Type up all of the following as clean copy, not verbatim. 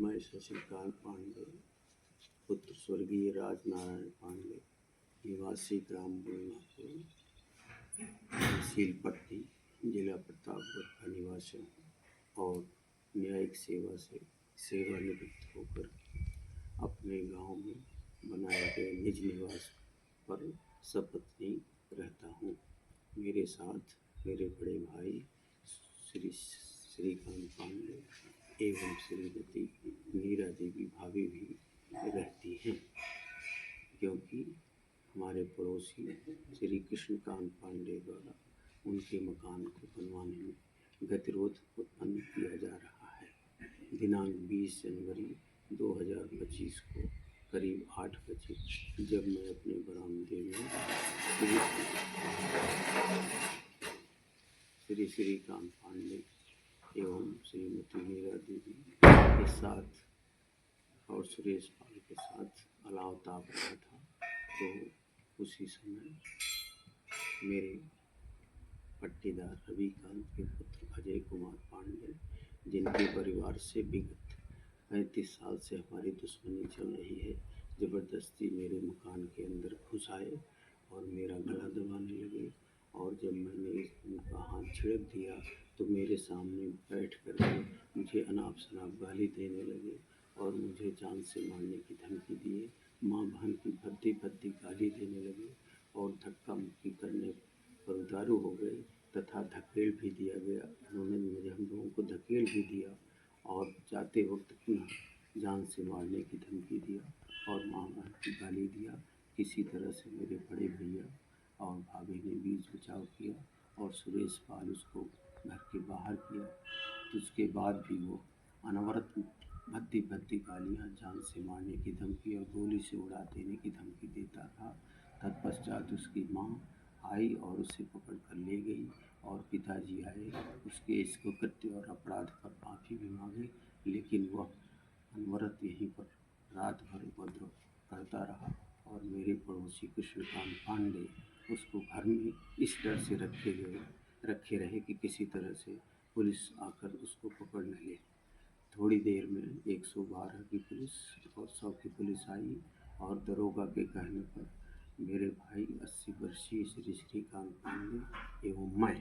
मैं शशिकांत पांडे, पुत्र स्वर्गीय राजनारायण पांडे, निवासी ग्राम बुलनापुर, तहसील पट्टी, जिला प्रतापगढ़ का निवासी हूँ और न्यायिक सेवा से सेवानिवृत्त होकर अपने गांव में बनाए गए निज निवास पर सपत्नी रहता हूँ। मेरे साथ मेरे बड़े भाई श्रीकांत पांडे एवं श्रीमती मीरा देवी भाभी भी रहती हैं, क्योंकि हमारे पड़ोसी श्री कृष्णकांत पांडे द्वारा उनके मकान को बनवाने में गतिरोध उत्पन्न किया जा रहा है। दिनांक 20 जनवरी 2025 को करीब 8 बजे जब मैं अपने बरामदे में श्रीकांत पांडे एवं श्रीमती मीरा देवी के साथ और सुरेश पाल के साथ अलाव ताप रहा था, तो उसी समय मेरे पट्टीदार रविकांत के पुत्र अजय कुमार पांडे, जिनके परिवार से विगत 35 साल से हमारी दुश्मनी चल रही है, ज़बरदस्ती मेरे मकान के अंदर घुस आए और मेरा गला दबाने लगे। और जब मैंने उनका हाथ छिड़क दिया तो मेरे सामने बैठ कर मुझे अनाप शनाप गाली देने लगे और मुझे जान से मारने की धमकी दिए। माँ बहन की भद्दी भद्दी गाली देने लगे और धक्का मुक्की करने पर उतारू हो गए तथा धकेल भी दिया गया। उन्होंने मुझे हम लोगों को धकेल भी दिया और जाते वक्त पुनः जान से मारने की धमकी दिया और माँ बहन की गाली दिया। किसी तरह से मेरे बड़े भैया और भाभी ने बीच बचाव किया और सुरेश पाल उसको घर के बाहर किया। तो उसके बाद भी वो अनवरत भद्दी भद्दी गालियाँ, जान से मारने की धमकी और गोली से उड़ा देने की धमकी देता रहा। तत्पश्चात उसकी माँ आई और उसे पकड़ कर ले गई और पिताजी आए, उसके इस कुकृत्य और अपराध पर माफ़ी भी मांगे, लेकिन वह अनवरत यहीं पर रात भर उपद्रव करता रहा। और मेरे पड़ोसी कृष्णकांत पांडे उसको घर में इस डर से रखे रहे कि किसी तरह से पुलिस आकर उसको पकड़ न ले। थोड़ी देर में 112 की पुलिस और 100 की पुलिस आई और दरोगा के कहने पर मेरे भाई 80 वर्षीय श्रीकांत पांडे एवं मैं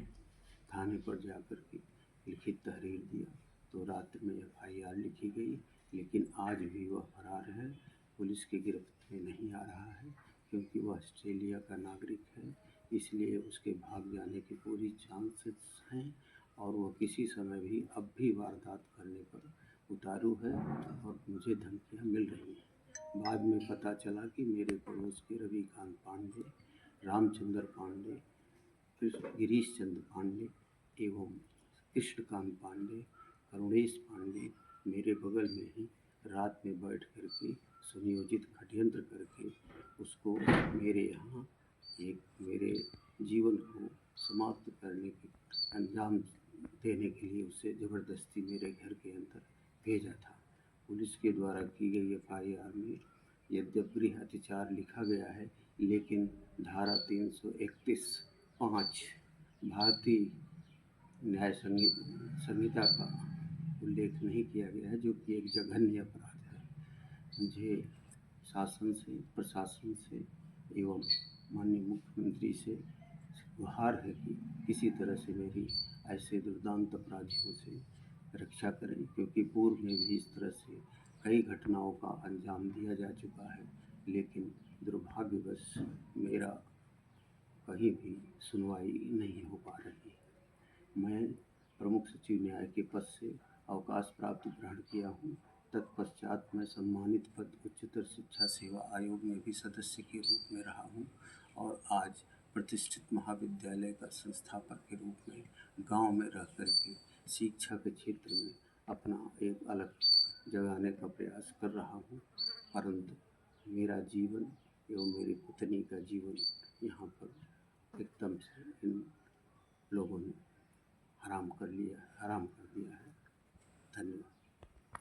थाने पर जाकर के लिखित तहरीर दिया। तो रात में FIR लिखी गई, लेकिन आज भी वह फरार है, पुलिस की गिरफ्त में नहीं आ रहा है, क्योंकि वह ऑस्ट्रेलिया का नागरिक है। इसलिए उसके भाग जाने की पूरी चांसेस हैं और वह किसी समय भी अब भी वारदात करने पर उतारू है और मुझे धमकियां मिल रही हैं। बाद में पता चला कि मेरे पड़ोस के रविकांत पांडे, रामचंद्र पांडे, गिरीश चंद्र पांडे एवं कृष्णकांत पांडे, करुणेश पांडे मेरे बगल में ही रात में बैठ करके सुनियोजित षड्यंत्र करके उसको मेरे यहाँ मेरे जीवन को समाप्त करने के अंजाम देने के लिए उसे ज़बरदस्ती मेरे घर के अंदर भेजा था। पुलिस के द्वारा की गई FIR में यद्यपि गृह अत्याचार लिखा गया है, लेकिन धारा 331(5) भारतीय न्याय संहिता का उल्लेख नहीं किया गया है, जो कि एक जघन्य अपराध है। मुझे शासन से, प्रशासन से एवं माननीय मुख्यमंत्री से गुहार है कि किसी तरह से मेरी ऐसे दुर्दांत अपराधियों से रक्षा करें, क्योंकि पूर्व में भी इस तरह से कई घटनाओं का अंजाम दिया जा चुका है, लेकिन दुर्भाग्यवश मेरा कहीं भी सुनवाई नहीं हो पा रही है। मैं प्रमुख सचिव न्याय के पद से अवकाश प्राप्त ग्रहण किया हूँ। तत्पश्चात मैं सम्मानित पद उच्चतर शिक्षा सेवा आयोग में भी सदस्य के रूप में रहा हूँ और आज प्रतिष्ठित महाविद्यालय का संस्थापक के रूप में गांव में रह कर के शिक्षा के क्षेत्र में अपना एक अलग जगाने का प्रयास कर रहा हूँ। परंतु मेरा जीवन एवं मेरी पत्नी का जीवन यहाँ पर एकदम से इन लोगों ने हराम कर दिया है। धन्यवाद।